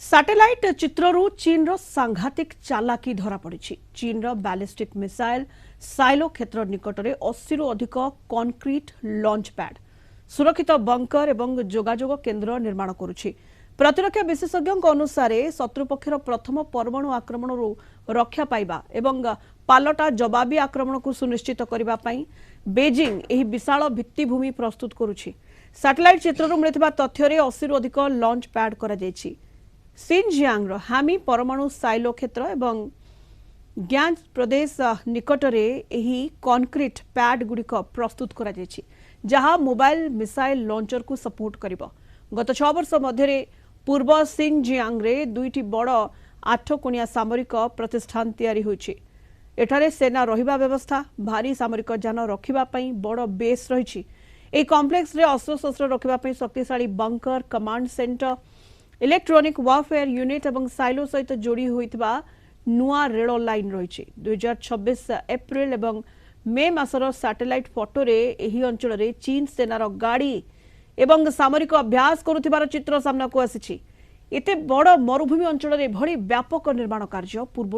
Satellite चित्रु चीन सांघातिक चालाकी धरा पड़ी। चीन बैलिस्टिक मिसाइल साइलो क्षेत्र निकट में 80 रु अधिक कंक्रीट लॉन्च पैड सुरक्षित बंकर एवं जोगाजोग केन्द्र निर्माण करुछि। प्रतिरक्षा विशेषज्ञों अनुसार शत्रुपक्षर प्रथम परमाणु आक्रमण रक्षा पाइबा एवं पालटा जवाबी आक्रमण को सुनिश्चित करने बेजिंग एही विशाल भित्तिभूमि प्रस्तुत करुछि। सैटेलाइट चित्रु मिलथिबा तथ्य 80 रु अधिक लॉन्च पैड करा जायछि। सिनजियांग हामी परमाणु साइलो क्षेत्र एवं ग्यान प्रदेश निकटरे एही कंक्रीट पैड गुड़िक प्रस्तुत करा जायछि, जहां मोबाइल मिसाइल लॉन्चर को सपोर्ट करिवो। गत 6 वर्ष मध्य पूर्व सिनजियांग रे दुईटी बड़ 8 कोणिया सामरिक प्रतिष्ठान तैयारी होइछि। एठारे सेना रहिबा व्यवस्था, भारी सामरिक यान रखिबा पई बड़ बेस रहिछि। एही कॉम्प्लेक्स रे अस्त्र शस्त्र रखिबा पई शक्तिशाली bunker, command centre, electronic warfare unit एवं साइलो सहित जोड़ी होइतबा नुआ रेल लाइन रही। 2026 एप्रिल एवं मे मासर सैटेलाइट फोटो रे एही अंचल रे चीन सेनार गाड़ी एवं सामरिक अभ्यास करुथिबार चित्र सामना को आसीछि। एते बड़ मरुभूमि अंचल रे भली व्यापक निर्माण कार्य पूर्व